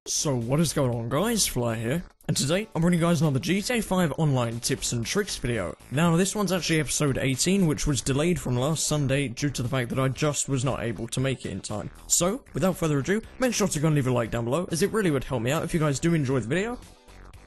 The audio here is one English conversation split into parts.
So what is going on guys, Fly here, and today I'm bringing you guys another GTA 5 online tips and tricks video. Now this one's actually episode 18, which was delayed from last Sunday due to the fact that I just was not able to make it in time. So, without further ado, make sure to go and leave a like down below, as it really would help me out if you guys do enjoy the video.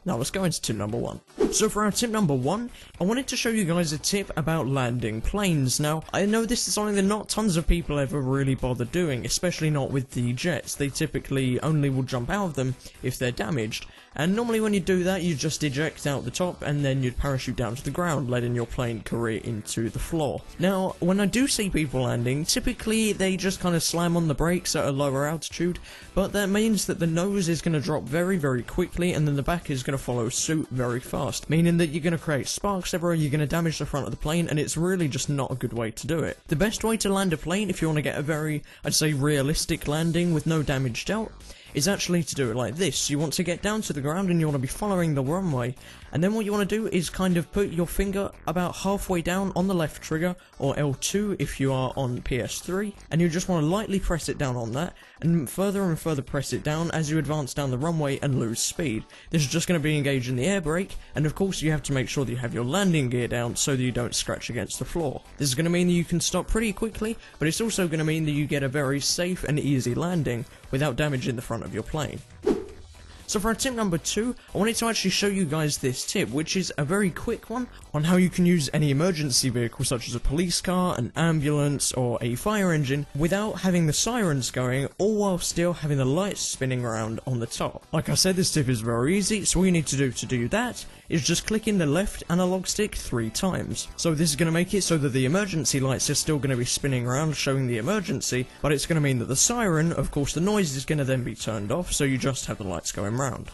Now let's go into tip number 1. So for our tip number 1, I wanted to show you guys a tip about landing planes. Now, I know this is something that not tons of people ever really bother doing, especially not with the jets. They typically only will jump out of them if they're damaged. And normally when you do that, you just eject out the top and then you'd parachute down to the ground, letting your plane career into the floor. Now, when I do see people landing, typically they just kind of slam on the brakes at a lower altitude, but that means that the nose is going to drop very, very quickly and then the back is going to follow suit very fast, meaning that you're going to create sparks everywhere, you're going to damage the front of the plane, and it's really just not a good way to do it. The best way to land a plane, if you want to get a very, I'd say, realistic landing with no damage dealt, is actually to do it like this. You want to get down to the ground and you want to be following the runway, and then what you want to do is kind of put your finger about halfway down on the left trigger, or L2 if you are on PS3, and you just want to lightly press it down on that, and further press it down as you advance down the runway and lose speed. This is just going to be engaging the air brake, and of course you have to make sure that you have your landing gear down so that you don't scratch against the floor. This is going to mean that you can stop pretty quickly, but it's also going to mean that you get a very safe and easy landing without damaging the front of your plane. So for our tip number 2, I wanted to actually show you guys this tip, which is a very quick one on how you can use any emergency vehicle such as a police car, an ambulance, or a fire engine without having the sirens going, all while still having the lights spinning around on the top. Like I said, this tip is very easy, so all you need to do that is just click in the left analog stick 3 times. So this is going to make it so that the emergency lights are still going to be spinning around showing the emergency, but it's going to mean that the siren, of course the noise is going to then be turned off, so you just have the lights going round.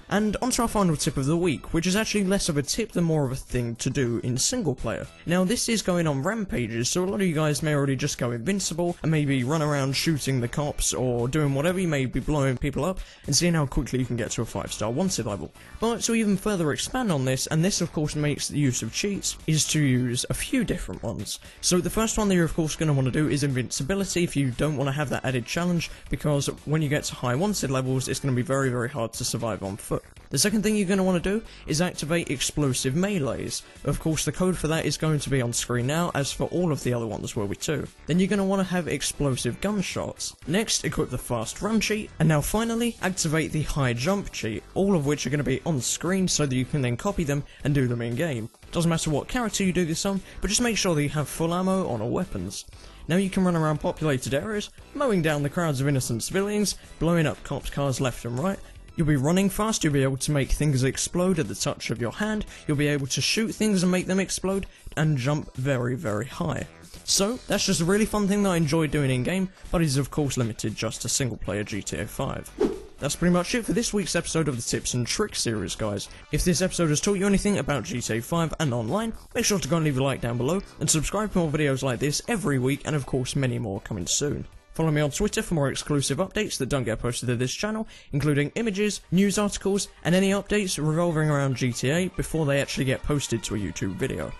And onto our final tip of the week, which is actually less of a tip than more of a thing to do in single player. Now this is going on rampages, so a lot of you guys may already just go invincible and maybe run around shooting the cops or doing whatever, you may be blowing people up and seeing how quickly you can get to a 5-star wanted level. But to even further expand on this, and this of course makes the use of cheats, is to use a few different ones. So the first one that you're of course going to want to do is invincibility if you don't want to have that added challenge, because when you get to high wanted levels it's going to be very, very hard to survive on foot. The second thing you're going to want to do is activate explosive melees. Of course the code for that is going to be on screen now, as for all of the other ones will be too. Then you're going to want to have explosive gunshots. Next, equip the fast run cheat, and now finally activate the high jump cheat, all of which are going to be on screen so that you can then copy them and do them in game. Doesn't matter what character you do this on, but just make sure that you have full ammo on all weapons. Now you can run around populated areas, mowing down the crowds of innocent civilians, blowing up cops' cars left and right. You'll be running fast, you'll be able to make things explode at the touch of your hand, you'll be able to shoot things and make them explode, and jump very, very high. So, that's just a really fun thing that I enjoy doing in-game, but is of course limited just to single-player GTA 5. That's pretty much it for this week's episode of the Tips and Tricks series, guys. If this episode has taught you anything about GTA 5 and online, make sure to go and leave a like down below, and subscribe for more videos like this every week, and of course many more coming soon. Follow me on Twitter for more exclusive updates that don't get posted to this channel, including images, news articles, and any updates revolving around GTA before they actually get posted to a YouTube video.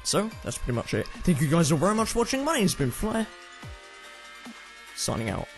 So, that's pretty much it. Thank you guys all very much for watching. My name's been Flair, signing out.